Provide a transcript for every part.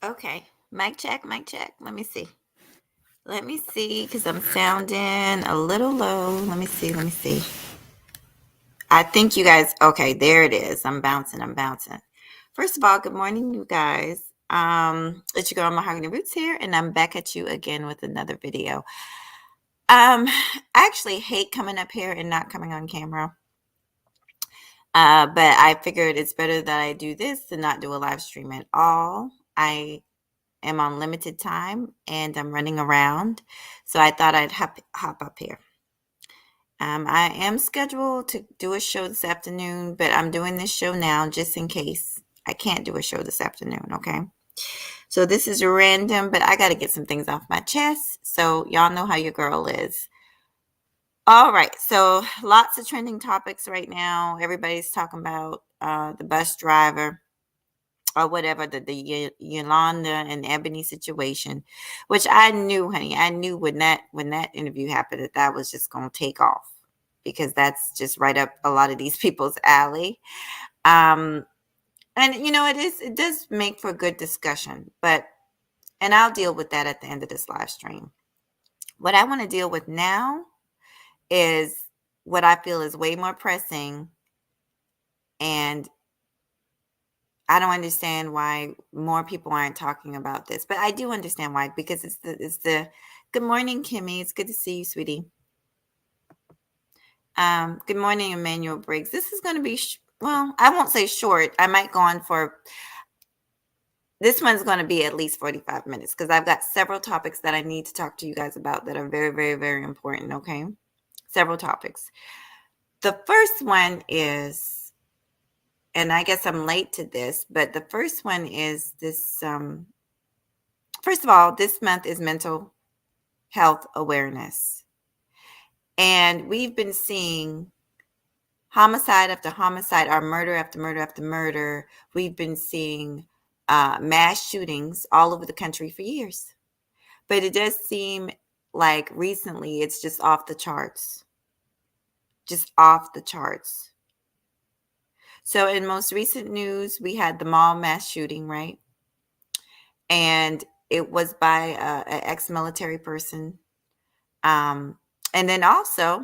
Okay. Mic check, mic check. Let me see. Let me see, because I'm sounding a little low. Let me see, let me see. I think you guys, okay, there it is. I'm bouncing, I'm bouncing. First of all, good morning, you guys. It's your girl Mahogany Roots here, and I'm back at you again with another video. I actually hate coming up here and not coming on camera. But I figured it's better that I do this than not do a live stream at all. I am on limited time and I'm running around. So I thought I'd hop up here. I am scheduled to do a show this afternoon, but I'm doing this show now just in case I can't do a show this afternoon, okay? So this is random, but I got to get some things off my chest. So y'all know how your girl is. All right, so lots of trending topics right now. Everybody's talking about the bus driver or whatever, the Yolanda and Ebony situation, which I knew, honey. I knew when that interview happened that was just going to take off because that's just right up a lot of these people's alley. And it does make for good discussion, and I'll deal with that at the end of this live stream. What I want to deal with now is what I feel is way more pressing, and I don't understand why more people aren't talking about this, but I do understand why, because it's the good morning, Kimmy. It's good to see you, sweetie. Good morning, Emmanuel Briggs. This is going to be, well, I won't say short. I might go on for, this one's going to be at least 45 minutes because I've got several topics that I need to talk to you guys about that are very, very, very important, okay? Several topics. The first one is, and I guess I'm late to this, but the first one is this, first of all, this month is mental health awareness. And we've been seeing homicide after homicide, or murder after murder after murder. We've been seeing mass shootings all over the country for years. But it does seem like recently it's just off the charts. Just off the charts. So in most recent news, we had the mall mass shooting, right? And it was by an ex-military person. And then also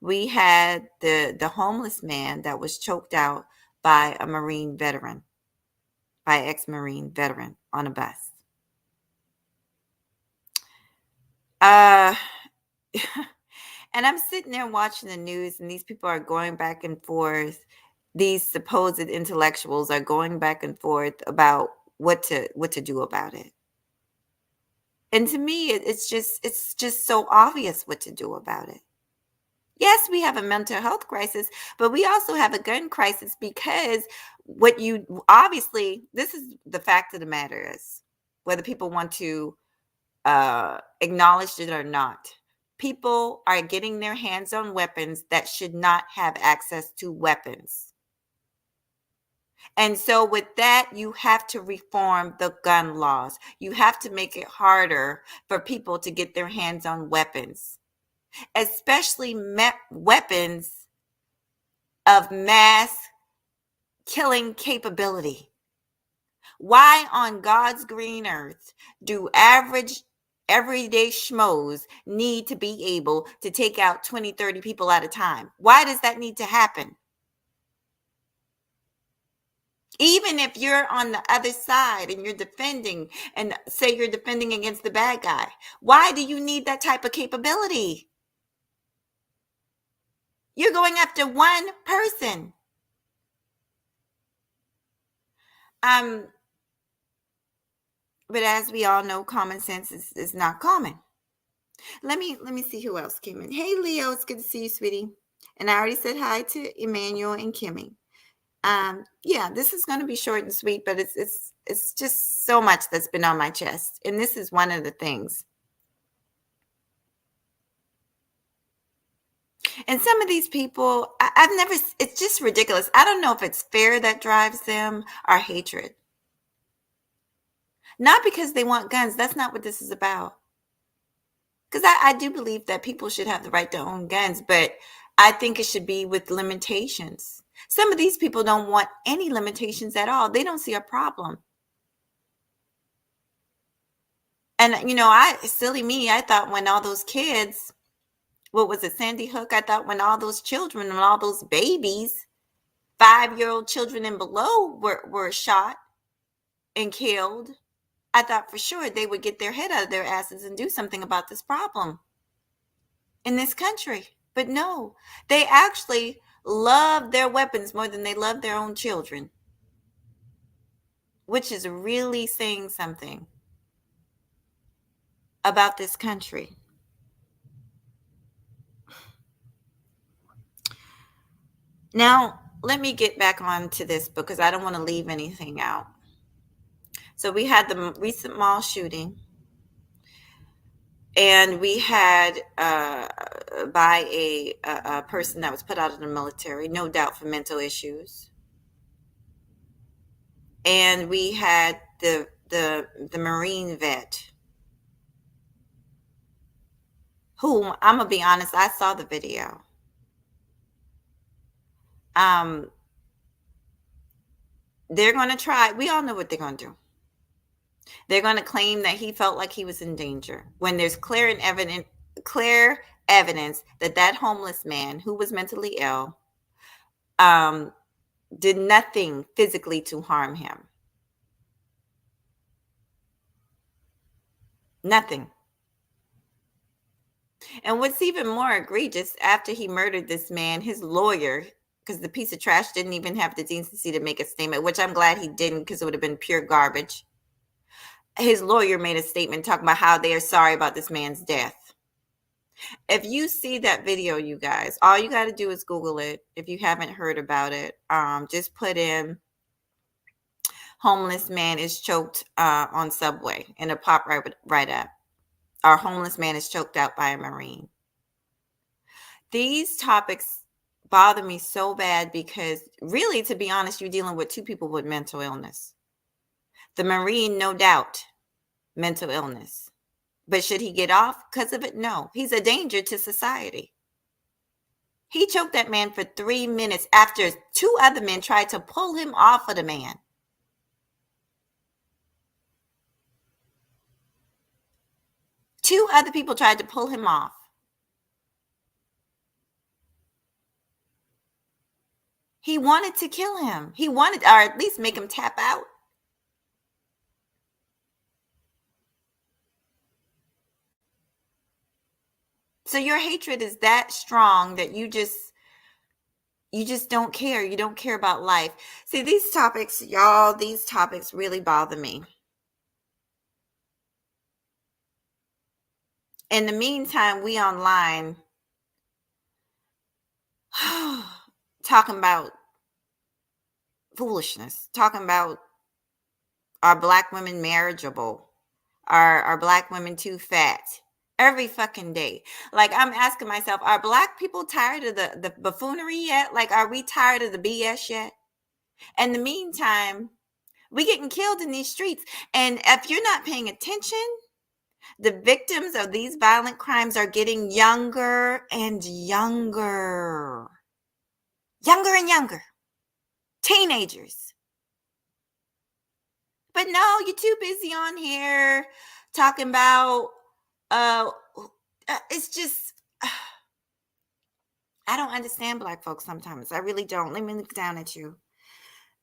we had the homeless man that was choked out by a Marine veteran, by an ex-Marine veteran on a bus. And I'm sitting there watching the news, and these people are going back and forth. These supposed intellectuals are going back and forth about what to do about it. And to me, it's just so obvious what to do about it. Yes, we have a mental health crisis, but we also have a gun crisis, because obviously, this is the fact of the matter is, whether people want to acknowledge it or not, people are getting their hands on weapons that should not have access to weapons. And so with that, you have to reform the gun laws. You have to make it harder for people to get their hands on weapons, especially weapons of mass killing capability. Why on God's green earth do average everyday schmoes need to be able to take out 20, 30 people at a time? Why does that need to happen? Even if you're on the other side and you're defending, and say you're defending against the bad guy, why do you need that type of capability? You're going after one person. But as we all know, common sense is not common. Let me see who else came in. Hey, Leo, it's good to see you, sweetie. And I already said hi to Emmanuel and Kimmy. Yeah, this is going to be short and sweet, but it's just so much that's been on my chest, and this is one of the things. And some of these people, it's just ridiculous. I don't know if it's fear that drives them or hatred. Not because they want guns. That's not what this is about. Because I do believe that people should have the right to own guns, but I think it should be with limitations. Some of these people don't want any limitations at all. They don't see a problem. And silly me, I thought when all those kids, what was it, Sandy Hook? I thought when all those children and all those babies, 5-year-old children and below were shot and killed, I thought for sure they would get their head out of their asses and do something about this problem in this country. But no, they actually love their weapons more than they love their own children, which is really saying something about this country. Now, let me get back on to this because I don't want to leave anything out. So we had the recent mall shooting, and we had by a person that was put out of the military, no doubt for mental issues. And we had the Marine vet, whom I'm gonna be honest, I saw the video. They're gonna try. We all know what they're gonna do. They're gonna claim that he felt like he was in danger when there's clear evidence that that homeless man who was mentally ill did nothing physically to harm him. Nothing. And what's even more egregious, after he murdered this man, his lawyer, because the piece of trash didn't even have the decency to make a statement, which I'm glad he didn't because it would have been pure garbage. His lawyer made a statement talking about how they are sorry about this man's death. If you see that video, you guys, all you got to do is Google it. If you haven't heard about it, just put in homeless man is choked on subway and it'll pop right up. Our homeless man is choked out by a Marine. These topics bother me so bad because really, to be honest, you're dealing with two people with mental illness. The Marine, no doubt, mental illness. But should he get off because of it? No. He's a danger to society. He choked that man for 3 minutes after 2 other men tried to pull him off of the man. Two other people tried to pull him off. He wanted to kill him. He wanted, or at least make him tap out. So your hatred is that strong that you just don't care. You don't care about life. See, these topics, y'all, these topics really bother me. In the meantime, we online talking about foolishness, talking about are Black women marriageable? Are Black women too fat? Every fucking day. Like, I'm asking myself, are Black people tired of the buffoonery yet? Like, are we tired of the BS yet? In the meantime, we getting killed in these streets. And if you're not paying attention, the victims of these violent crimes are getting younger and younger. Younger and younger. Teenagers. But no, you're too busy on here talking about it's just I don't understand Black folks sometimes. I really don't. Let me look down at you.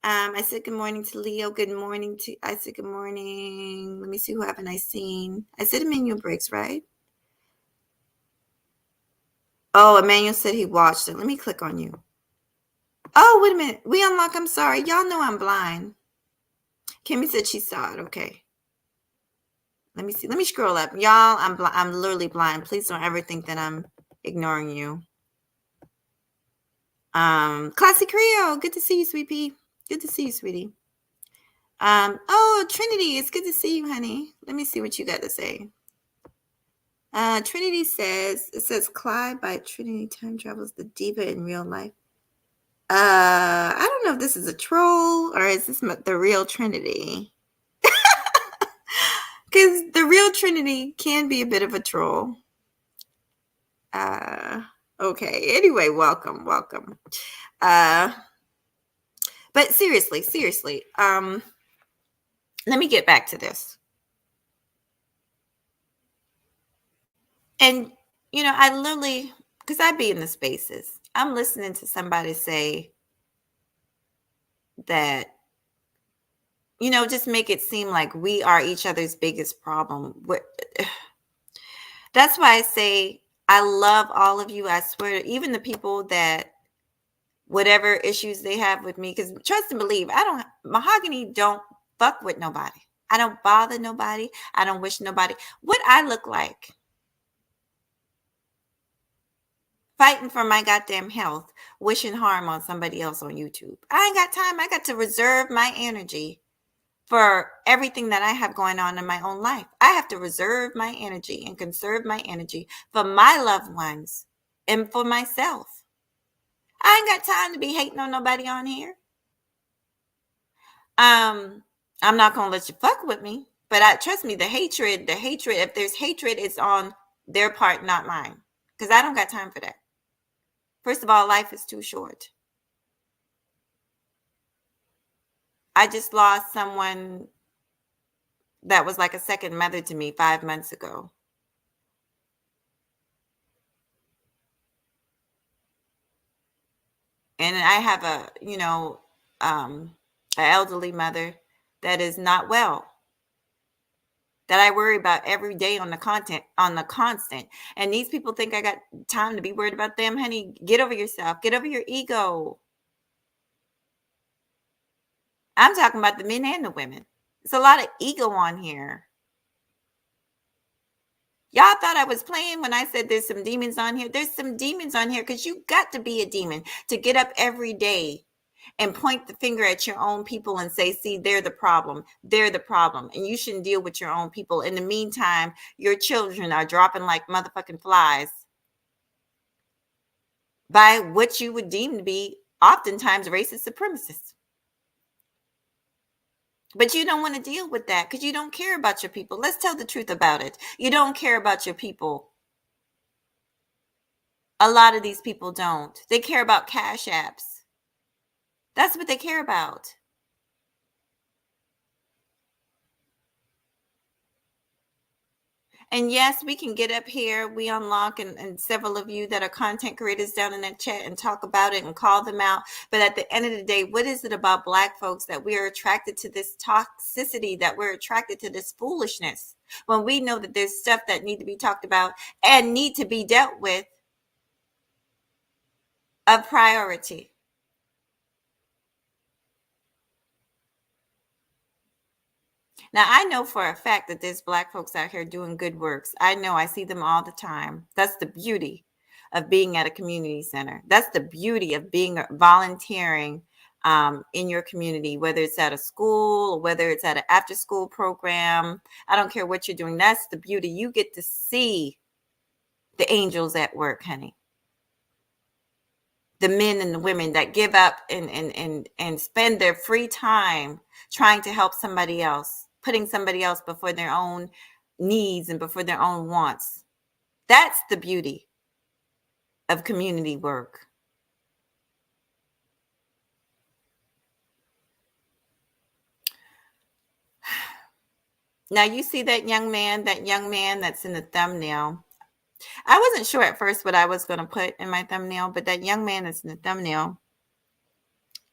I said good morning to Leo. Good morning to I said good morning. Let me see who haven't I seen. I said Emmanuel Briggs, right? Oh, Emmanuel said he watched it. Let me click on you. Oh, wait a minute. We unlock. I'm sorry. Y'all know I'm blind. Kimmy said she saw it. Okay. Let me see. Let me scroll up. Y'all, I'm literally blind. Please don't ever think that I'm ignoring you. Classy Creole. Good to see you, sweet pea. Good to see you, sweetie. Oh, Trinity, it's good to see you, honey. Let me see what you got to say. Trinity says Clyde by Trinity time travels the diva in real life. I don't know if this is a troll or is this the real Trinity? Because the real Trinity can be a bit of a troll. Okay. Anyway, welcome. But seriously, let me get back to this. And, I literally, because I be in the spaces, I'm listening to somebody say that, just make it seem like we are each other's biggest problem. That's why I say I love all of you. I swear, even the people that whatever issues they have with me, because trust and believe, I don't mahogany don't fuck with nobody. I don't bother nobody. I don't wish nobody. What I look like fighting for my goddamn health, wishing harm on somebody else on YouTube. I ain't got time. I got to reserve my energy for everything that I have going on in my own life. I have to reserve my energy and conserve my energy for my loved ones and for myself. I ain't got time to be hating on nobody on here. Um, I'm not gonna let you fuck with me, but trust me, the hatred, if there's hatred, it's on their part, not mine. Because I don't got time for that. First of all, life is too short. I just lost someone that was like a second mother to me 5 months ago. And I have an elderly mother that is not well, that I worry about every day on the constant. And these people think I got time to be worried about them. Honey, get over yourself. Get over your ego. I'm talking about the men and the women. It's a lot of ego on here. Y'all thought I was playing when I said there's some demons on here. There's some demons on here because you got to be a demon to get up every day and point the finger at your own people and say, see, they're the problem. They're the problem. And you shouldn't deal with your own people. In the meantime, your children are dropping like motherfucking flies by what you would deem to be oftentimes racist supremacists. But you don't want to deal with that because you don't care about your people. Let's tell the truth about it. You don't care about your people. A lot of these people don't. They care about cash apps. That's what they care about. And yes, we can get up here, we unlock, and several of you that are content creators down in that chat and talk about it and call them out. But at the end of the day, what is it about Black folks that we are attracted to this toxicity, that we're attracted to this foolishness, when we know that there's stuff that need to be talked about and need to be dealt with of priority? Now, I know for a fact that there's Black folks out here doing good works. I know, I see them all the time. That's the beauty of being at a community center. That's the beauty of being volunteering in your community, whether it's at a school or whether it's at an after school program. I don't care what you're doing. That's the beauty. You get to see the angels at work, honey. The men and the women that give up and spend their free time trying to help somebody else, putting somebody else before their own needs and before their own wants. That's the beauty of community work. Now you see that young man that's in the thumbnail. I wasn't sure at first what I was going to put in my thumbnail, but that young man that's in the thumbnail,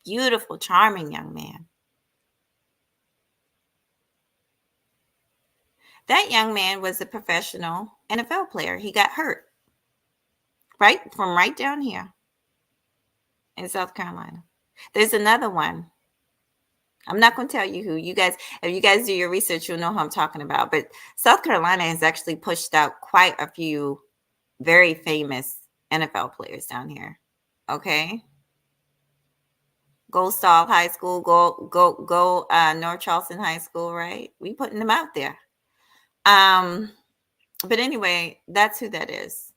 beautiful, charming young man. That young man was a professional NFL player. He got hurt right down here in South Carolina. There's another one. I'm not going to tell you who. You guys, if you guys do your research, you'll know who I'm talking about. But South Carolina has actually pushed out quite a few very famous NFL players down here. Okay. Go Stall High School, go North Charleston High School, right? We putting them out there. But anyway, that's who that is.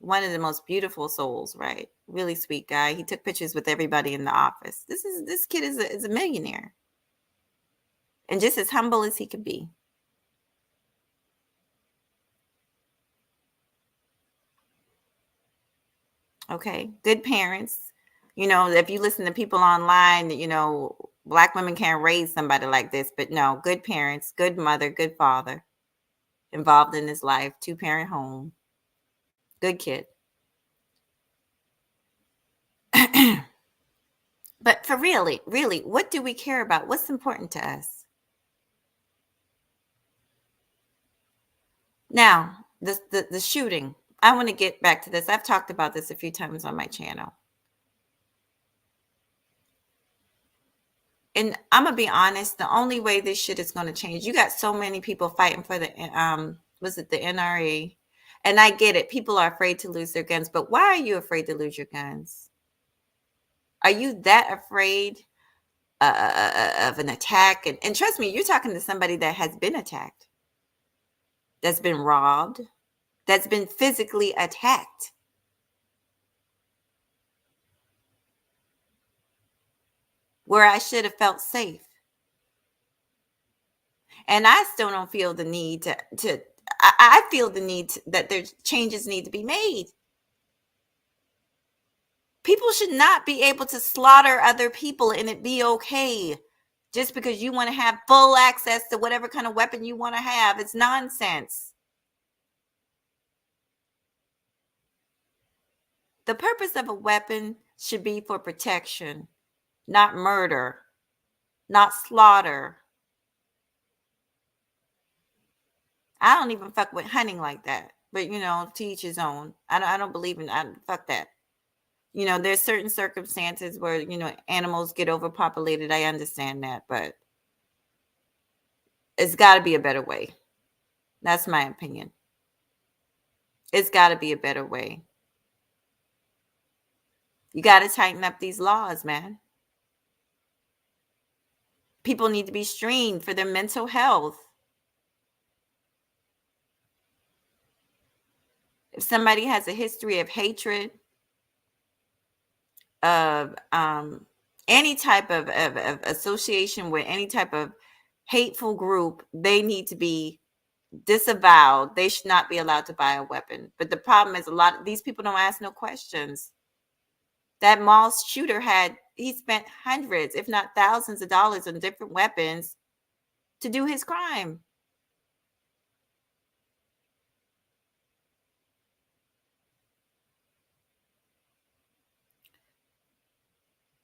One of the most beautiful souls, right? Really sweet guy. He took pictures with everybody in the office. This kid is a millionaire. And just as humble as he could be. Okay, good parents. If you listen to people online, Black women can't raise somebody like this, but no, good parents, good mother, good father, involved in his life, 2-parent home. Good kid. But for really, really, what do we care about? What's important to us? Now, the shooting. I want to get back to this. I've talked about this a few times on my channel. And I'm gonna be honest, the only way this shit is gonna change, you got so many people fighting for the was it the NRA? And I get it, people are afraid to lose their guns, but why are you afraid to lose your guns? Are you that afraid of an attack? And trust me, you're talking to somebody that has been attacked, that's been robbed, that's been physically attacked. Where I should have felt safe. And I still don't feel the need to I feel the need that there's changes need to be made. People should not be able to slaughter other people and it be okay just because you want to have full access to whatever kind of weapon you want to have. It's nonsense. The purpose of a weapon should be for protection, not murder, not slaughter. I don't even fuck with hunting like that. But to each his own. I don't believe in fuck that. There's certain circumstances where, animals get overpopulated. I understand that, but it's got to be a better way. That's my opinion. It's got to be a better way. You got to tighten up these laws, man. People need to be screened for their mental health. If somebody has a history of hatred, of any type of association with any type of hateful group, they need to be disavowed. They should not be allowed to buy a weapon. But the problem is a lot of these people don't ask no questions. That mall shooter he spent hundreds, if not thousands of dollars on different weapons to do his crime.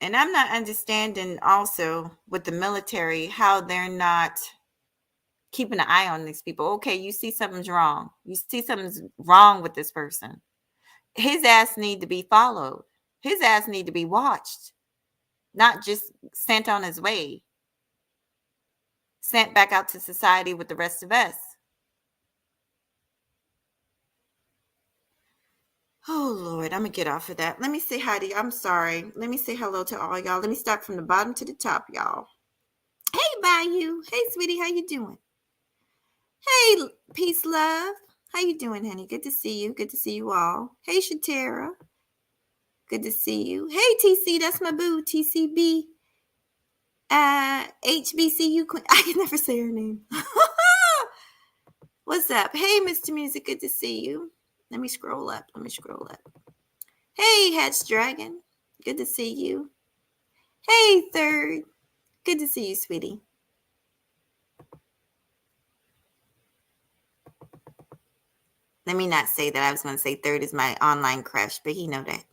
And I'm not understanding also with the military how they're not keeping an eye on these people. Okay, you see something's wrong. You see something's wrong with this person. His ass need to be followed. His ass need to be watched, not just sent on his way, sent back out to society with the rest of us. Oh, Lord, I'm going to get off of that. Let me say hi to you. I'm sorry. Let me say hello to all y'all. Let me start from the bottom to the top, y'all. Hey, Bayou. Hey, sweetie. How you doing? Hey, peace, love. How you doing, honey? Good to see you. Good to see you all. Hey, Shatera. Good to see you. Hey, TC. That's my boo. TCB. HBCU Queen. I can never say her name. What's up? Hey, Mr. Music. Good to see you. Let me scroll up. Hey, Hatch Dragon. Good to see you. Hey, Third. Good to see you, sweetie. Let me not say that. I was going to say Third is my online crush, but he know that.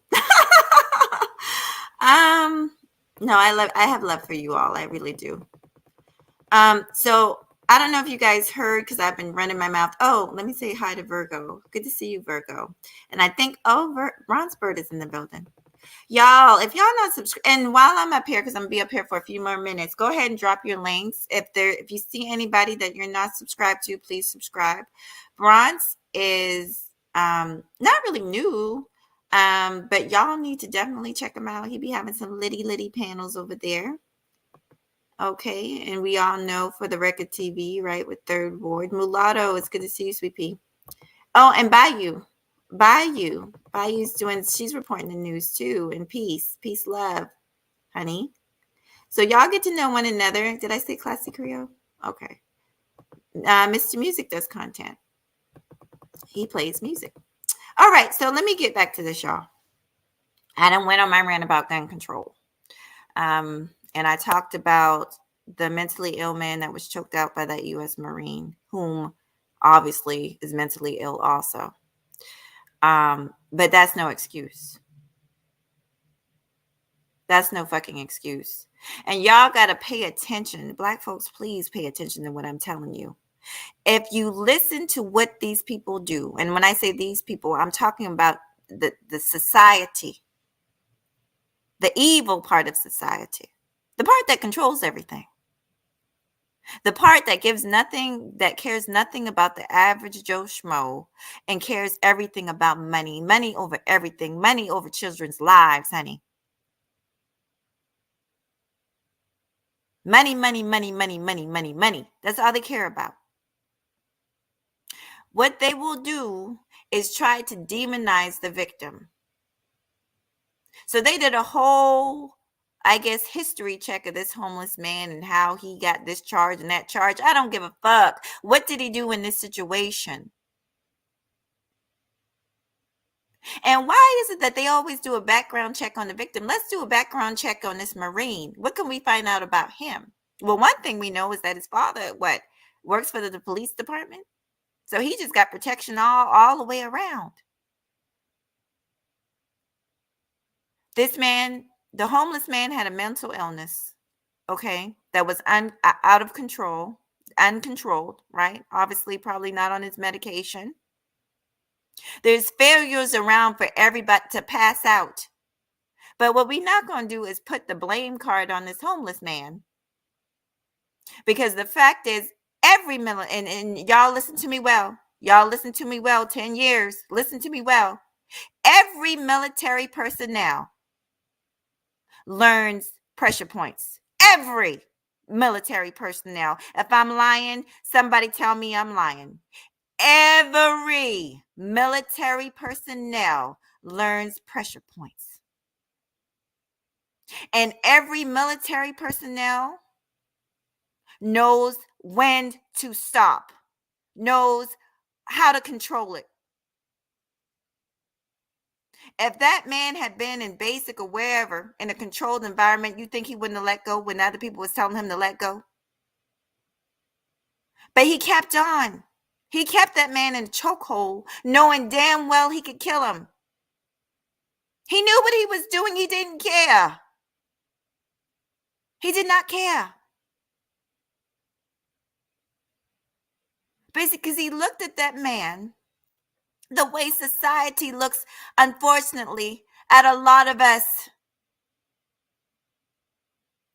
No, I have love for you all. I really do. So I don't know if you guys heard because I've been running my mouth. Oh, let me say hi to Virgo. Good to see you, Virgo. And I think, Ron's Bird is in the building. Y'all, if y'all not subscribed, and while I'm up here, because I'm gonna be up here for a few more minutes, go ahead and drop your links. If you see anybody that you're not subscribed to, please subscribe. Bronze is not really new, but y'all need to definitely check him out. He be having some litty panels over there. Okay, and we all know for the record TV, right, with Third Ward. Mulatto, it's good to see you, sweet pea. Oh, and Bayou's she's reporting the news too. And peace, love, honey. So y'all get to know one another. Did I say Classy Creole? Okay. Mr. Music does content. He plays music. All right, so let me get back to this, y'all. I done went on my rant about gun control. And I talked about the mentally ill man that was choked out by that U.S. Marine, whom obviously is mentally ill also. But that's no excuse. That's no fucking excuse. And y'all got to pay attention. Black folks, please pay attention to what I'm telling you. If you listen to what these people do, and when I say these people, I'm talking about the society, the evil part of society, the part that controls everything, the part that gives nothing, that cares nothing about the average Joe Schmo and cares everything about money, money over everything, money over children's lives, honey. Money, money, money, money, money, money, money. That's all they care about. What they will do is try to demonize the victim. So they did a whole, I guess, history check of this homeless man and how he got this charge and that charge. I don't give a fuck. What did he do in this situation? And why is it that they always do a background check on the victim? Let's do a background check on this Marine. What can we find out about him? Well, one thing we know is that his father, works for the police department. So he just got protection all the way around. This man, the homeless man, had a mental illness, okay, that was out of control, uncontrolled, right? Obviously, probably not on his medication. There's failures around for everybody to pass out. But what we're not going to do is put the blame card on this homeless man. Because the fact is, and y'all listen to me well. Y'all listen to me well, 10 years. Listen to me well. Every military personnel learns pressure points. Every military personnel. If I'm lying, somebody tell me I'm lying. Every military personnel learns pressure points. And every military personnel knows when to stop, knows how to control it. If that man had been in basic or wherever in a controlled environment, you think he wouldn't have let go when other people was telling him to let go? But he kept on. He kept that man in a chokehold, knowing damn well he could kill him. He knew what he was doing. He didn't care. He did not care. Basically, because he looked at that man the way society looks, unfortunately, at a lot of us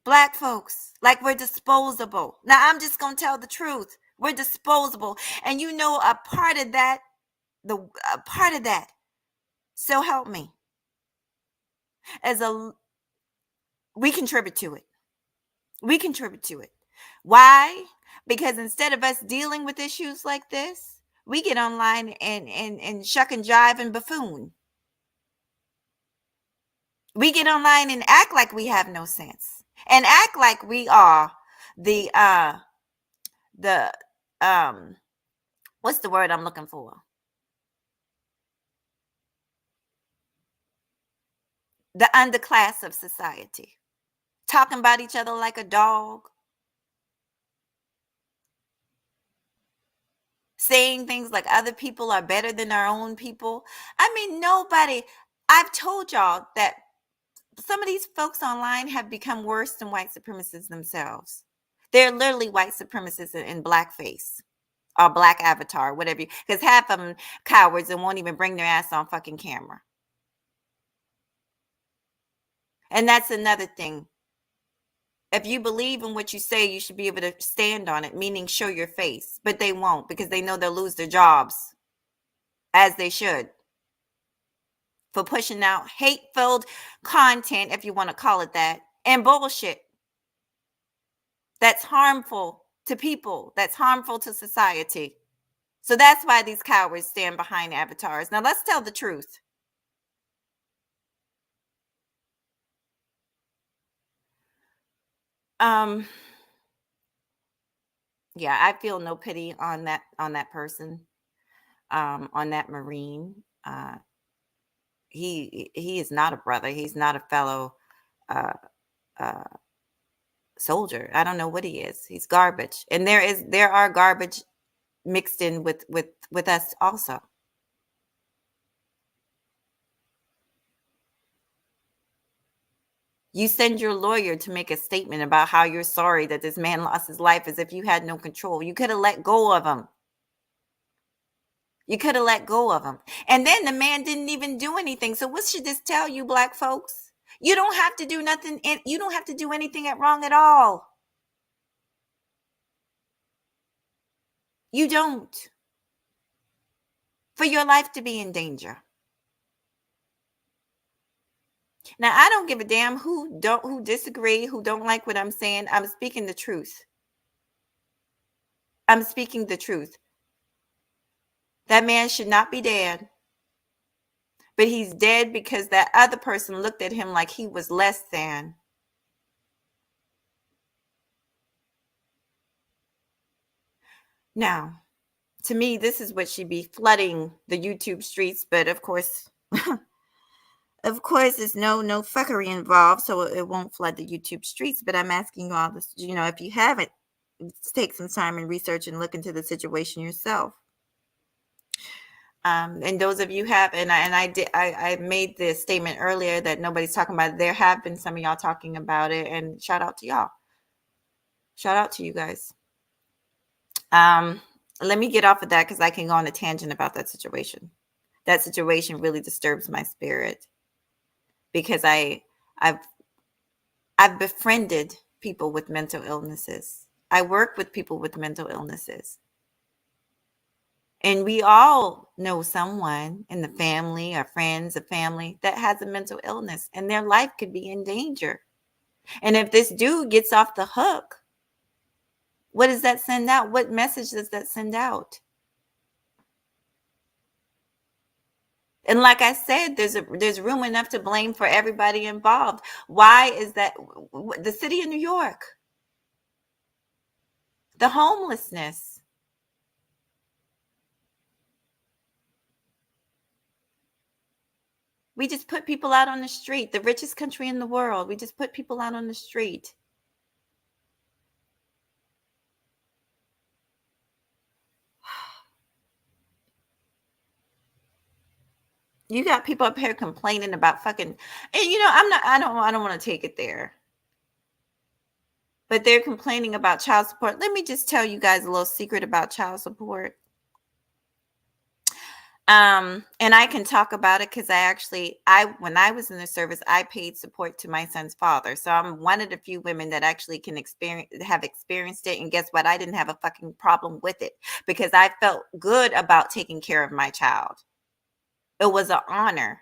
Black folks, like we're disposable. Now, I'm just going to tell the truth. We're disposable. And you know, a part of that, so help me, we contribute to it. We contribute to it. Why? Because instead of us dealing with issues like this, we get online and shuck and jive and buffoon. We get online and act like we have no sense and act like we are the what's the word I'm looking for? The underclass of society. Talking about each other like a dog. Saying things like other people are better than our own people. I mean, I've told y'all that some of these folks online have become worse than white supremacists themselves. They're literally white supremacists in blackface or black avatar, whatever. Because half of them cowards and won't even bring their ass on fucking camera. And that's another thing. If you believe in what you say, you should be able to stand on it, meaning show your face. But they won't because they know they'll lose their jobs, as they should, for pushing out hate-filled content, if you want to call it that, and bullshit that's harmful to people, that's harmful to society. So that's why these cowards stand behind avatars. Now, let's tell the truth. Yeah, I feel no pity on that person, on that Marine. He is not a brother. He's not a fellow uh, uh, soldier. I don't know what he is. He's garbage, and there are garbage mixed in with us also. You send your lawyer to make a statement about how you're sorry that this man lost his life as if you had no control. You could have let go of him. You could have let go of him. And then the man didn't even do anything. So what should this tell you, black folks? You don't have to do nothing. You don't have to do anything wrong at all. You don't. For your life to be in danger. Now, I don't give a damn who disagree, who don't like what I'm saying. I'm speaking the truth. I'm speaking the truth. That man should not be dead. But he's dead because that other person looked at him like he was less than. Now, to me, this is what should be flooding the YouTube streets. But of course, there's no fuckery involved, so it won't flood the YouTube streets. But I'm asking you all this, if you haven't, take some time and research and look into the situation yourself. And those of you have, I made this statement earlier that nobody's talking about it. There have been some of y'all talking about it, and shout out to y'all. Shout out to you guys. Let me get off of that because I can go on a tangent about that situation. That situation really disturbs my spirit because I've befriended people with mental illnesses. I work with people with mental illnesses. And we all know someone in the family or friends of family that has a mental illness and their life could be in danger. And if this dude gets off the hook, what does that send out? What message does that send out? And like I said, there's room enough to blame for everybody involved. Why is that? The city of New York, the homelessness. We just put people out on the street, the richest country in the world. We just put people out on the street. You got people up here complaining about fucking, and I don't want to take it there. But they're complaining about child support. Let me just tell you guys a little secret about child support. And I can talk about it because when I was in the service, I paid support to my son's father. So I'm one of the few women that actually have experienced it. And guess what? I didn't have a fucking problem with it because I felt good about taking care of my child. It was an honor.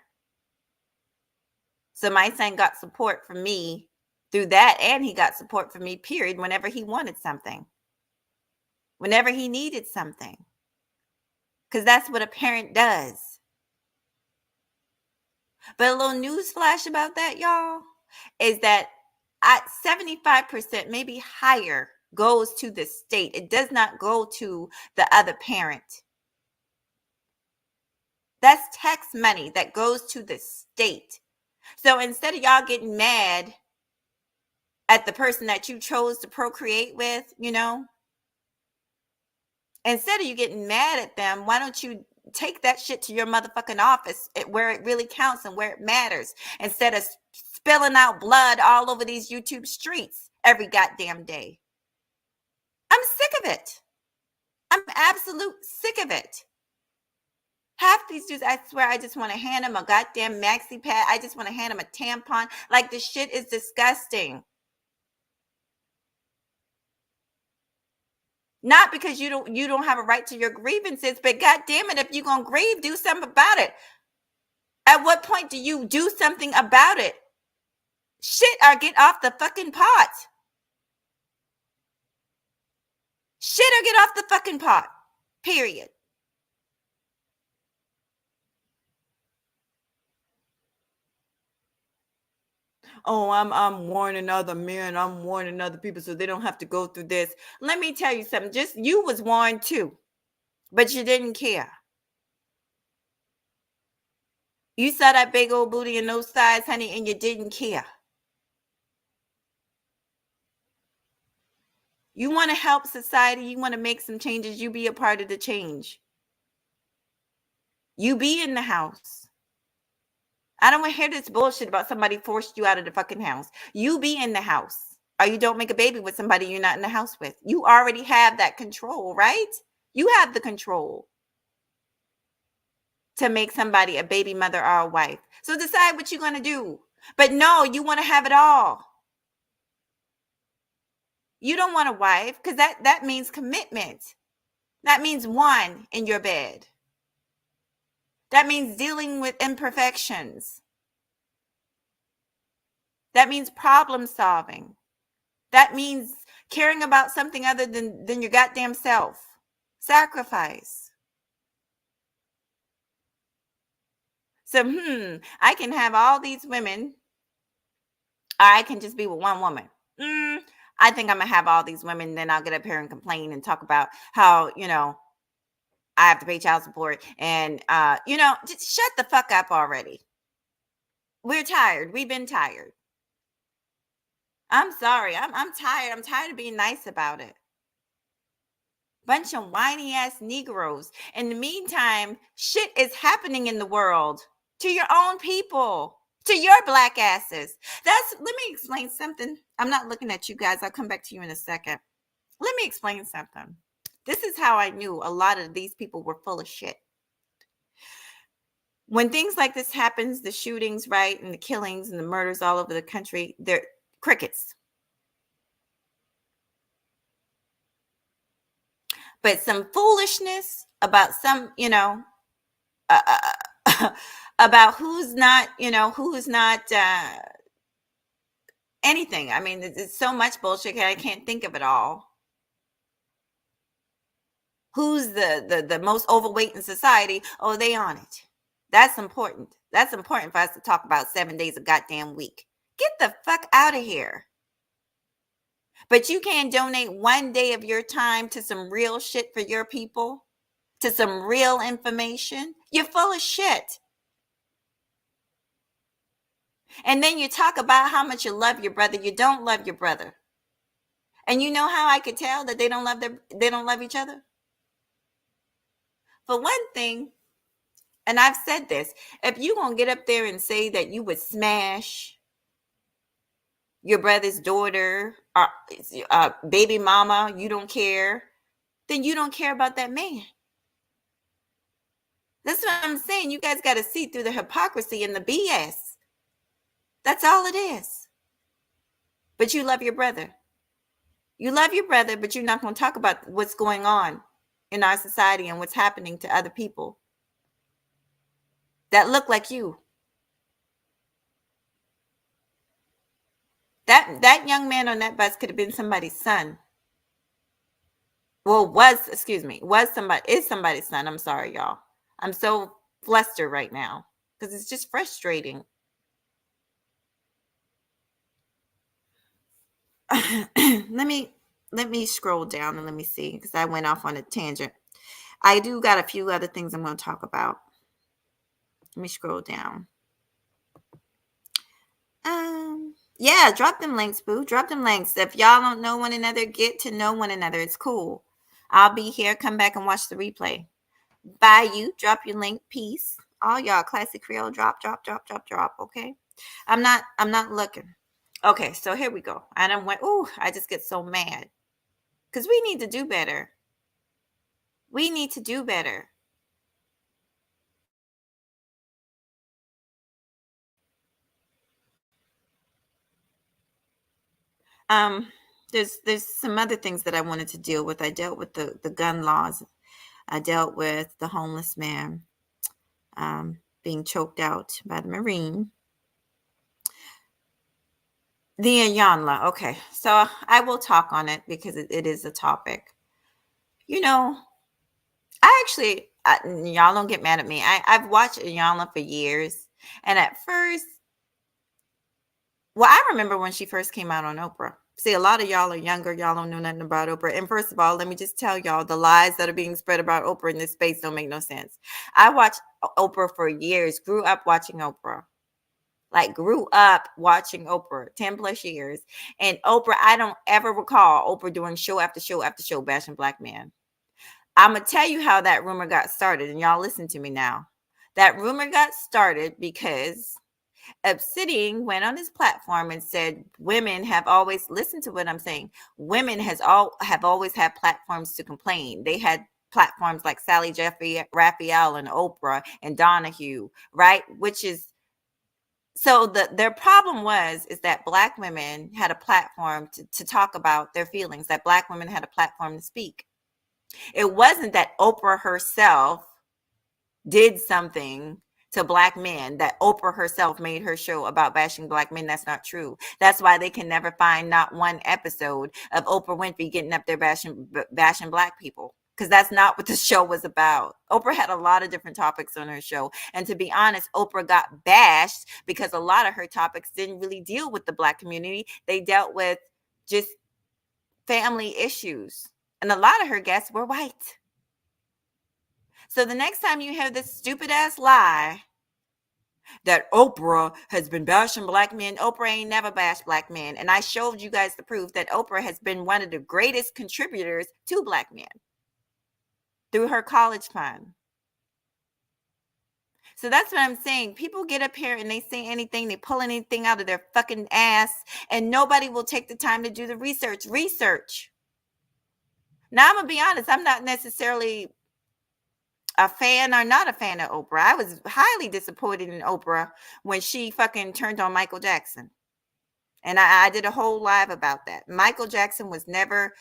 So my son got support from me through that, and he got support from me, period, whenever he wanted something, whenever he needed something. Because that's what a parent does. But a little news flash about that, y'all, is that 75%, maybe higher, goes to the state. It does not go to the other parent. That's tax money that goes to the state. So instead of y'all getting mad at the person that you chose to procreate with, instead of you getting mad at them, why don't you take that shit to your motherfucking office where it really counts and where it matters instead of spilling out blood all over these YouTube streets every goddamn day. I'm sick of it. I'm absolute sick of it. Half these dudes, I swear, I just want to hand them a goddamn maxi pad. I just want to hand them a tampon. Like, the shit is disgusting. Not because you don't have a right to your grievances, but God damn it, if you're gonna grieve, do something about it. At what point do you do something about it? Shit, or get off the fucking pot. Shit, or get off the fucking pot. Period. Oh, I'm warning other men. I'm warning other people so they don't have to go through this. Let me tell you something. Just you was warned too, but you didn't care. You saw that big old booty and those thighs, honey, and you didn't care. You want to help society. You want to make some changes. You be a part of the change. You be in the house. I don't want to hear this bullshit about somebody forced you out of the fucking house. You be in the house. Or you don't make a baby with somebody you're not in the house with. You already have that control, right? You have the control to make somebody a baby mother or a wife. So decide what you're going to do. But no, you want to have it all. You don't want a wife because that means commitment. That means one in your bed. That means dealing with imperfections. That means problem solving. That means caring about something other than your goddamn self. Sacrifice. So, I can have all these women, or I can just be with one woman. I think I'm gonna have all these women, then I'll get up here and complain and talk about how, I have to pay child support and just shut the fuck up already. We're tired. We've been tired. I'm sorry. I'm tired. I'm tired of being nice about it. Bunch of whiny ass Negroes. In the meantime, shit is happening in the world to your own people, to your black asses. Let me explain something. I'm not looking at you guys. I'll come back to you in a second. Let me explain something. This is how I knew a lot of these people were full of shit. When things like this happens, the shootings, right, and the killings and the murders all over the country, they're crickets. But some foolishness about some, about who's not anything. I mean, it's so much bullshit. I can't think of it all. Who's the most overweight in society? Oh, they on it. That's important. That's important for us to talk about 7 days a goddamn week. Get the fuck out of here. But you can't donate 1 day of your time to some real shit for your people, to some real information. You're full of shit. And then you talk about how much you love your brother. You don't love your brother. And you know how I could tell that they don't love each other? For one thing, and I've said this, if you gonna get up there and say that you would smash your brother's daughter or baby mama, you don't care, then you don't care about that man. That's what I'm saying. You guys got to see through the hypocrisy and the BS. That's all it is. But you love your brother. You love your brother, but you're not going to talk about what's going on in our society and what's happening to other people that look like you. That young man on that bus could have been somebody's son. Well, is somebody's son. I'm sorry, y'all. I'm so flustered right now because it's just frustrating. let me scroll down and let me see, because I went off on a tangent. I do got a few other things I'm going to talk about. Let me scroll down. Yeah, drop them links, boo. Drop them links. If y'all don't know one another, get to know one another. It's cool. I'll be here. Come back and watch the replay. Bye, you. Drop your link. Peace. All y'all, Classic Creole. Drop. Okay. I'm not looking. Okay, so here we go. I I just get so mad. Because we need to do better. We need to do better. There's some other things that I wanted to deal with. I dealt with the gun laws. I dealt with the homeless man being choked out by the Marine. The Iyanla. Okay, so I will talk on it because it is a topic. Y'all don't get mad at me. I've watched Iyanla for years. And at first, I remember when she first came out on Oprah. See, a lot of y'all are younger. Y'all don't know nothing about Oprah. And first of all, let me just tell y'all, the lies that are being spread about Oprah in this space don't make no sense. I watched Oprah for years, grew up watching Oprah. Grew up watching Oprah 10 plus years. And Oprah, I don't ever recall Oprah doing show after show after show bashing black men. I'm going to tell you how that rumor got started. And y'all listen to me now. That rumor got started because Obsidian went on his platform and said women have always listened to what I'm saying. Women have always had platforms to complain. They had platforms like Sally Jeffrey Raphael and Oprah and Donahue, right? Which is so their problem is that black women had a platform to talk about their feelings, that black women had a platform to speak. It wasn't that Oprah herself did something to black men, that Oprah herself made her show about bashing black men. That's not true. That's why they can never find not one episode of Oprah Winfrey getting up there bashing black people, because that's not what the show was about. Oprah had a lot of different topics on her show. And to be honest, Oprah got bashed because a lot of her topics didn't really deal with the black community. They dealt with just family issues. And a lot of her guests were white. So the next time you hear this stupid ass lie that Oprah has been bashing black men, Oprah ain't never bashed black men. And I showed you guys the proof that Oprah has been one of the greatest contributors to black men through her college fund. So that's what I'm saying. People get up here and they say anything, they pull anything out of their fucking ass, and nobody will take the time to do the research. Now, I'm going to be honest, I'm not necessarily a fan or not a fan of Oprah. I was highly disappointed in Oprah when she fucking turned on Michael Jackson. And I did a whole live about that. Michael Jackson was never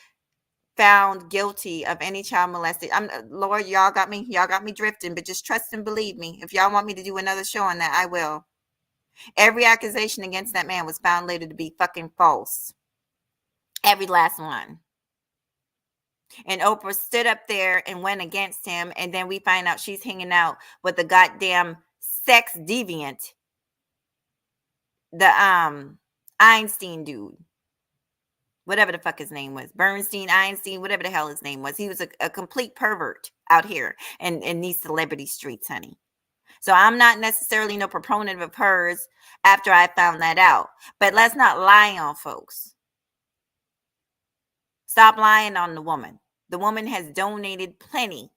found guilty of any child molested. Lord, y'all got me drifting, but just trust and believe me. If y'all want me to do another show on that, I will. Every accusation against that man was found later to be fucking false. Every last one. And Oprah stood up there and went against him. And then we find out she's hanging out with the goddamn sex deviant, the Einstein dude. Whatever the fuck his name was. Bernstein, Einstein, whatever the hell his name was. He was a complete pervert out here in these celebrity streets, honey. So I'm not necessarily no proponent of hers after I found that out. But let's not lie on folks. Stop lying on the woman. The woman has donated plenty,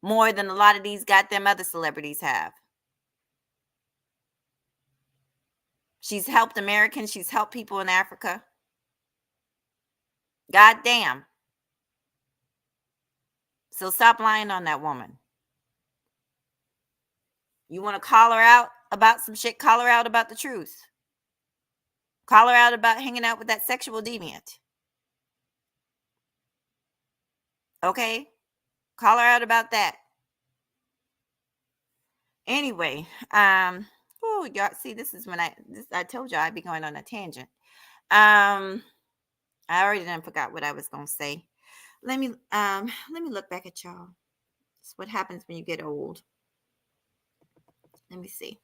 more than a lot of these goddamn other celebrities have. She's helped Americans. She's helped people in Africa. Goddamn. So stop lying on that woman. You want to call her out about some shit? Call her out about the truth. Call her out about hanging out with that sexual deviant. Okay? Call her out about that. Anyway, y'all see, this is when I told y'all I'd be going on a tangent. I already done forgot what I was gonna say. Let me look back at y'all. It's what happens when you get old. Let me see.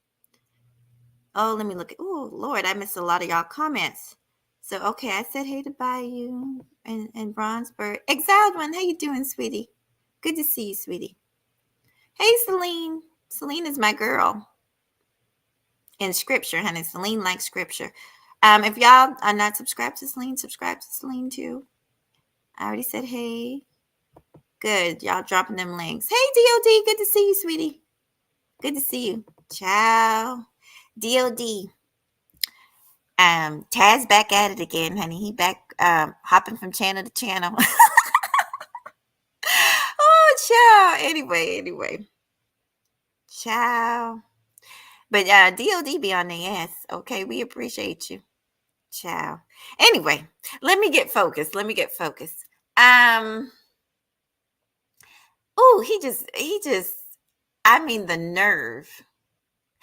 Oh, let me look at. Oh, Lord, I missed a lot of y'all comments. So, okay, I said hey to Bayou and Bronzeberg. Exiled One, how you doing, sweetie? Good to see you, sweetie. Hey, Celine. Celine is my girl. In scripture, honey. Celine likes scripture. If y'all are not subscribed to Celine, subscribe to Celine too. I already said hey. Good. Y'all dropping them links. Hey, DOD. Good to see you, sweetie. Good to see you. Ciao. DOD. Taz back at it again, honey. He back hopping from channel to channel. Oh, ciao. Anyway. Ciao. But DOD be on their ass. Okay, we appreciate you. Ciao. Anyway, let me get focused. Oh, he just, I mean, the nerve.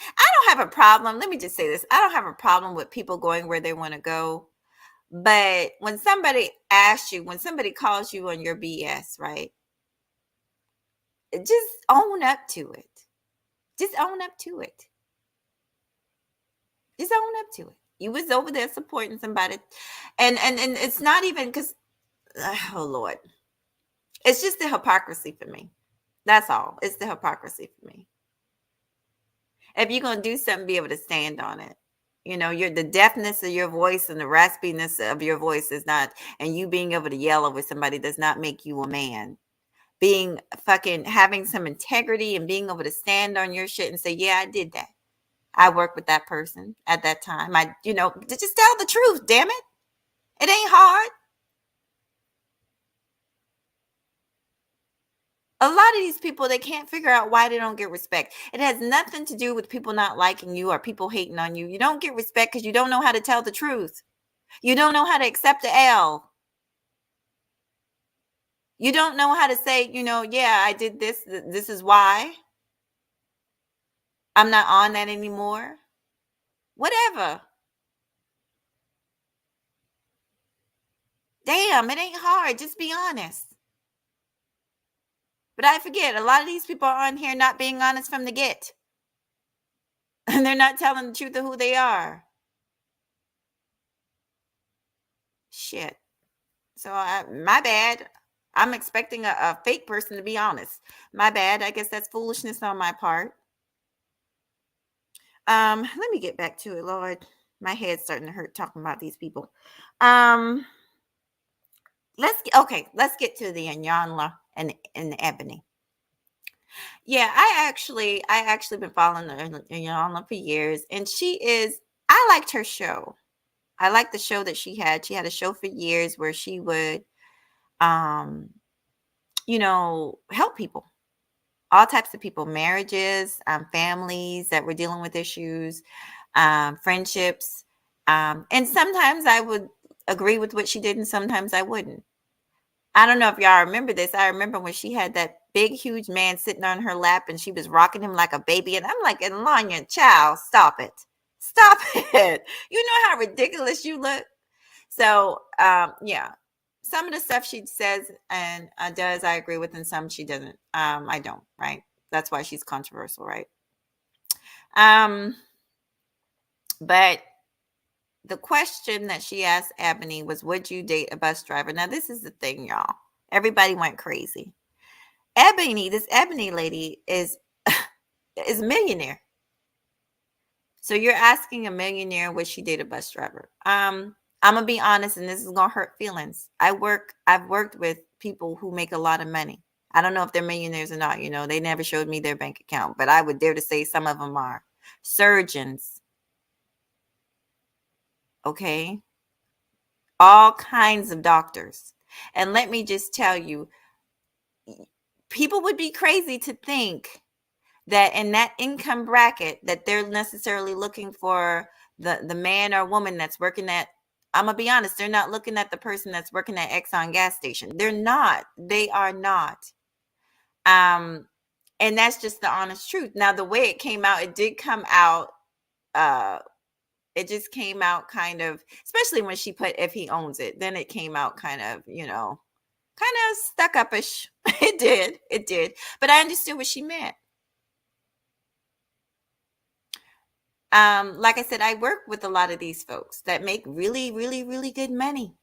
I don't have a problem. Let me just say this. I don't have a problem with people going where they want to go. But when somebody asks you, when somebody calls you on your BS, right? Just own up to it. Just own up to it. You was over there supporting somebody. And it's not even because, oh, Lord. It's just the hypocrisy for me. That's all. It's the hypocrisy for me. If you're going to do something, be able to stand on it. You know, the deafness of your voice and the raspiness of your voice is not, and you being able to yell over somebody does not make you a man. Having some integrity and being able to stand on your shit and say, yeah, I did that. I worked with that person at that time. Just tell the truth, damn it. It ain't hard. A lot of these people, they can't figure out why they don't get respect. It has nothing to do with people not liking you or people hating on you. You don't get respect because you don't know how to tell the truth. You don't know how to accept the L. You don't know how to say, yeah, I did this. This is why. I'm not on that anymore. Whatever. Damn, it ain't hard. Just be honest. But I forget, a lot of these people are on here not being honest from the get. And they're not telling the truth of who they are. Shit. So my bad. I'm expecting a fake person to be honest. My bad. I guess that's foolishness on my part. Let me get back to it, Lord. My head's starting to hurt talking about these people. Let's get to the Iyanla and the Ebony. Yeah, I actually been following Iyanla for years, and I liked her show. I liked the show that she had. She had a show for years where she would um help people, all types of people, marriages, families that were dealing with issues, friendships. And sometimes I would agree with what she did, and sometimes I wouldn't. I don't know if y'all remember this. I remember when she had that big, huge man sitting on her lap and she was rocking him like a baby. And I'm like, Ilanya, child, stop it. Stop it. You know how ridiculous you look? So, yeah. Some of the stuff she says and does, I agree with, and some she doesn't. I don't, right? That's why she's controversial, right? But the question that she asked Ebony was, would you date a bus driver? Now, this is the thing, y'all. Everybody went crazy. This Ebony lady is a millionaire. So you're asking a millionaire, would she date a bus driver? I'm gonna be honest, and this is gonna hurt feelings. I've worked with people who make a lot of money. I don't know if they're millionaires or not. They never showed me their bank account, but I would dare to say some of them are. Surgeons, okay? All kinds of doctors. And let me just tell you, people would be crazy to think that in that income bracket that they're necessarily looking for the man or woman that's working at, I'm gonna be honest, they're not looking at the person that's working at Exxon gas station. They are not. And that's just the honest truth. Now, the way it came out, it did come out, it just came out kind of, especially when she put if he owns it, then it came out kind of, kind of stuck up-ish. It did. But I understood what she meant. Like I said, I work with a lot of these folks that make really, really, really good money.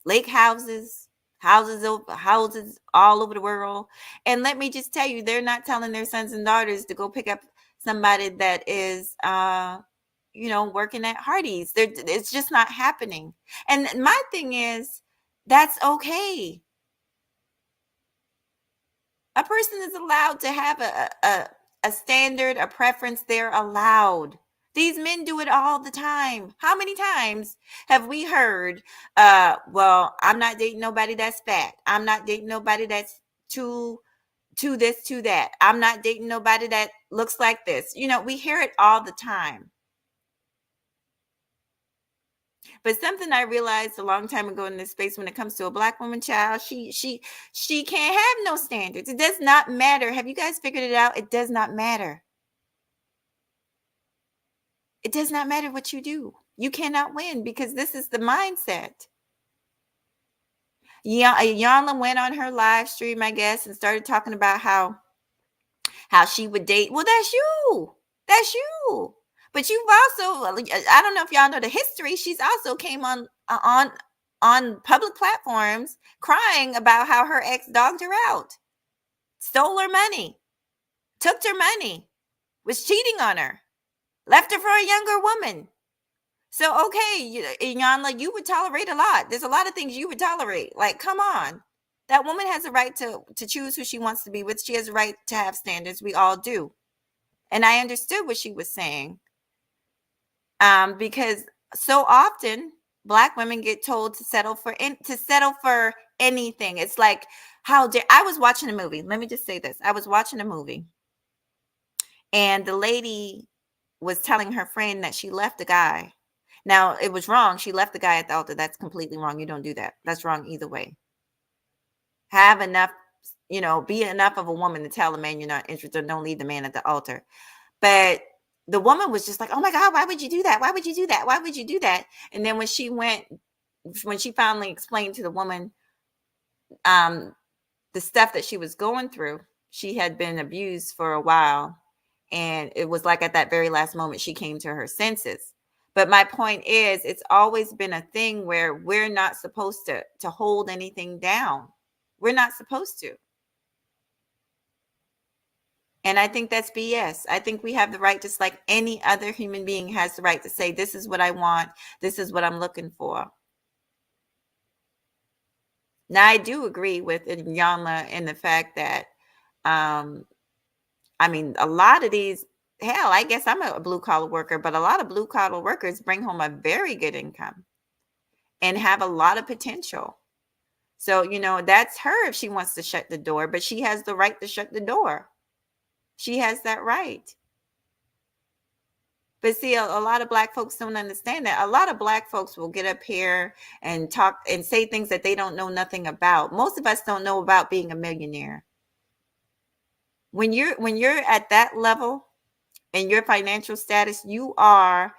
Lake houses all over the world. And let me just tell you, they're not telling their sons and daughters to go pick up somebody that is, working at Hardee's. It's just not happening. And my thing is, that's okay. A person is allowed to have a standard, a preference. They're allowed. These men do it all the time. How many times have we heard, well, I'm not dating nobody that's fat. I'm not dating nobody that's too this, too that. I'm not dating nobody that looks like this. We hear it all the time. But something I realized a long time ago in this space, when it comes to a Black woman, child, she can't have no standards. It does not matter. Have you guys figured it out? It does not matter. It does not matter what you do. You cannot win, because this is the mindset. Yana went on her live stream, I guess, and started talking about how she would date. Well, that's you. That's you. But you've also, I don't know if y'all know the history. She's also came on public platforms crying about how her ex dogged her out, stole her money, took her money, was cheating on her, left her for a younger woman. So, okay, Iyanla, you would tolerate a lot. There's a lot of things you would tolerate. Like, come on. That woman has a right to choose who she wants to be with. She has a right to have standards. We all do. And I understood what she was saying. Because so often Black women get told to settle for anything. It's like, how dare I was watching a movie. Let me just say this. I was watching a movie, and the lady was telling her friend that she left the guy. Now, it was wrong. She left the guy at the altar. That's completely wrong. You don't do that. That's wrong either way. Have enough, be enough of a woman to tell a man you're not interested. Don't leave the man at the altar. But the woman was just like, oh my God, why would you do that? Why would you do that? Why would you do that? And then when she finally explained to the woman the stuff that she was going through, she had been abused for a while. And it was like at that very last moment, she came to her senses. But my point is, it's always been a thing where we're not supposed to hold anything down. We're not supposed to. And I think that's BS. I think we have the right, just like any other human being has the right to say, this is what I want. This is what I'm looking for. Now, I do agree with Iyanla in the fact that, a lot of these, hell, I guess I'm a blue collar worker, but a lot of blue collar workers bring home a very good income and have a lot of potential. So, that's her if she wants to shut the door, but she has the right to shut the door. She has that right. But see, a lot of Black folks don't understand that. A lot of Black folks will get up here and talk and say things that they don't know nothing about. Most of us don't know about being a millionaire. When you're at that level in your financial status, you are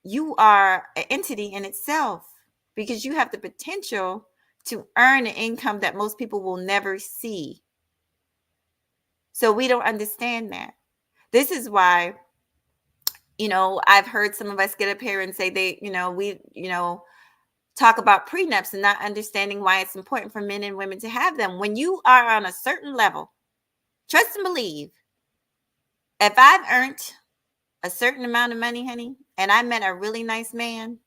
an entity in itself, because you have the potential to earn an income that most people will never see. So we don't understand that. This is why, I've heard some of us get up here and say we talk about prenups and not understanding why it's important for men and women to have them. When you are on a certain level, trust and believe, if I've earned a certain amount of money, honey, and I met a really nice man,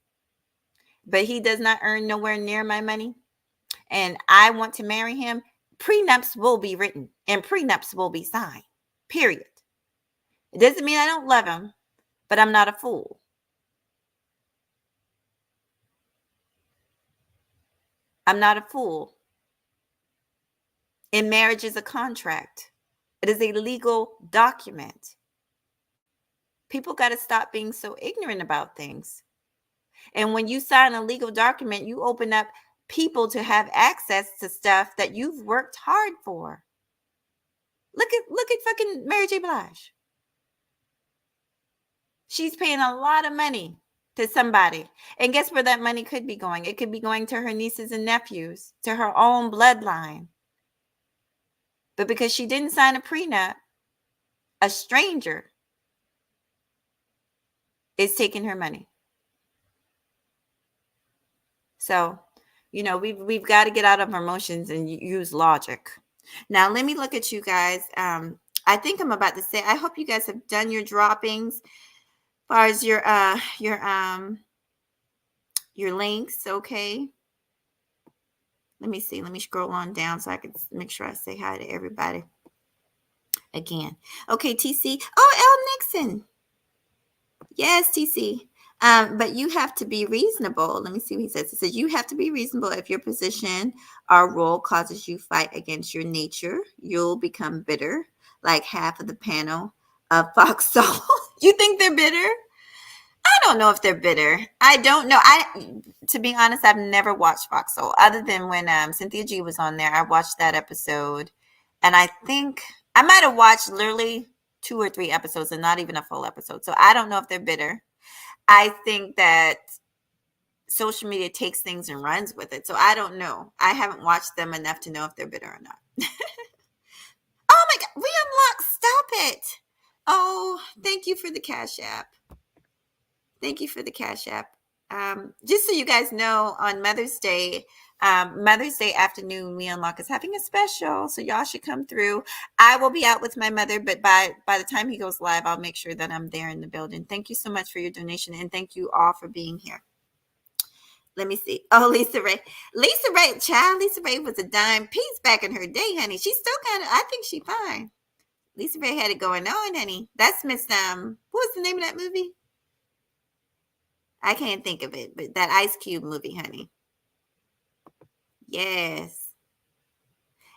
but he does not earn nowhere near my money, and I want to marry him, prenups will be written and prenups will be signed, period. It doesn't mean I don't love him, but I'm not a fool. I'm not a fool. And marriage is a contract. It is a legal document. People got to stop being so ignorant about things. And when you sign a legal document, you open up people to have access to stuff that you've worked hard for. Look at fucking Mary J. Blige. She's paying a lot of money to somebody. And guess where that money could be going? It could be going to her nieces and nephews, to her own bloodline. But because she didn't sign a prenup, a stranger is taking her money. So, we've got to get out of our emotions and use logic. Now, let me look at you guys. I think I'm about to say, I hope you guys have done your droppings as far as your links. Okay. Let me see. Let me scroll on down so I can make sure I say hi to everybody again. Okay, TC. Oh, L. Nixon. Yes, TC. But you have to be reasonable. Let me see what he says. He says, you have to be reasonable. If your position or role causes you fight against your nature, you'll become bitter, like half of the panel of Fox Soul. You think they're bitter? I don't know if they're bitter. I don't know. To be honest, I've never watched Fox Soul other than when Cynthia G was on there. I watched that episode, and I think I might have watched literally 2 or 3 episodes and not even a full episode. So I don't know if they're bitter. I think that social media takes things and runs with it. So I don't know. I haven't watched them enough to know if they're bitter or not. Oh my God. We unlocked. Stop it. Oh, thank you for the Cash App. Thank you for the Cash App. Just so you guys know, on Mother's Day afternoon, We Unlock is having a special, so y'all should come through. I will be out with my mother, but by the time he goes live, I'll make sure that I'm there in the building. Thank you so much for your donation, and thank you all for being here. Let me see. Oh, Lisa Ray, child. Lisa Ray was a dime piece back in her day, honey. She's still I think she's fine. Lisa Ray had it going on, honey. That's Miss what was the name of that movie? I can't think of it, but that Ice Cube movie, honey. Yes.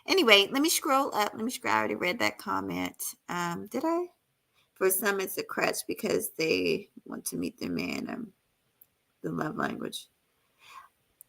Anyway, let me scroll up. Let me scroll. I already read that comment. Did I? For some, it's a crutch because they want to meet their man. The love language.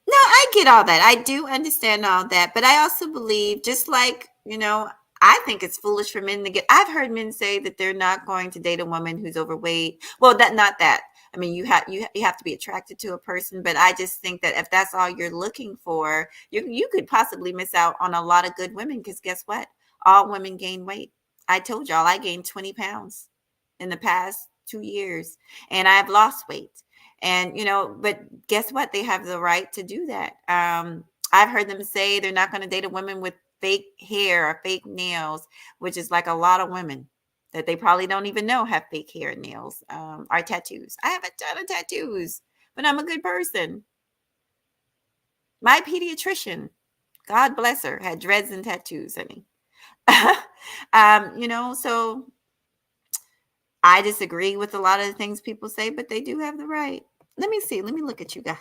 No, I get all that. I do understand all that. But I also believe, just like, I think it's foolish for men to get. I've heard men say that they're not going to date a woman who's overweight. Well, that not that. I mean, you have to be attracted to a person, but I just think that if that's all you're looking for, you could possibly miss out on a lot of good women because guess what? All women gain weight. I told y'all I gained 20 pounds in the past 2 years, and I've lost weight. And but guess what? They have the right to do that. I've heard them say they're not going to date a woman with fake hair or fake nails, which is like a lot of women that they probably don't even know have fake hair and nails, or tattoos. I have a ton of tattoos, but I'm a good person. My pediatrician, God bless her, had dreads and tattoos, honey. So I disagree with a lot of the things people say, but they do have the right. Let me see. Let me look at you guys.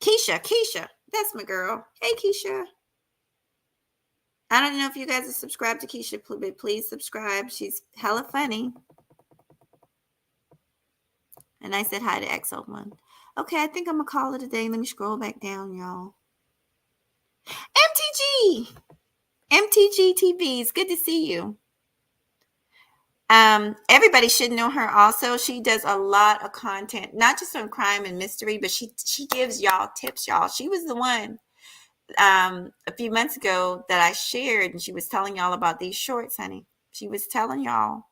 Keisha. That's my girl. Hey, Keisha. I don't know if you guys are subscribed to Keisha, but please subscribe. She's hella funny. And I said hi to XO1. Okay, I think I'm going to call it a day. Let me scroll back down, y'all. MTG. MTG TV. It's good to see you. Everybody should know her also. She does a lot of content, not just on crime and mystery, but she gives y'all tips, y'all. She was the one a few months ago that I shared, and she was telling y'all about these shorts, honey. She was telling y'all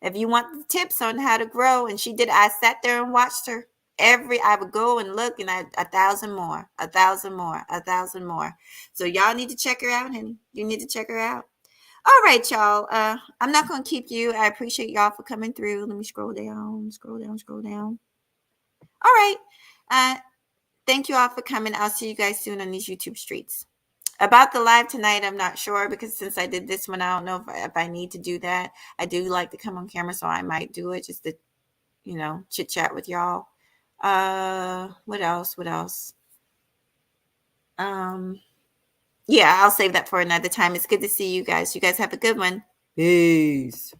if you want the tips on how to grow, and she did. I sat there and watched her. I would go and look, and 1,000 more, 1,000 more, 1,000 more. So y'all need to check her out, honey. You need to check her out. All right, y'all. I'm not going to keep you. I appreciate y'all for coming through. Let me scroll down, scroll down, scroll down. All right. Thank you all for coming. I'll see you guys soon on these YouTube streets. About the live tonight, I'm not sure because since I did this one, I don't know if I need to do that. I do like to come on camera, so I might do it just to, chit chat with y'all. What else? What else? Yeah, I'll save that for another time. It's good to see you guys. You guys have a good one. Peace.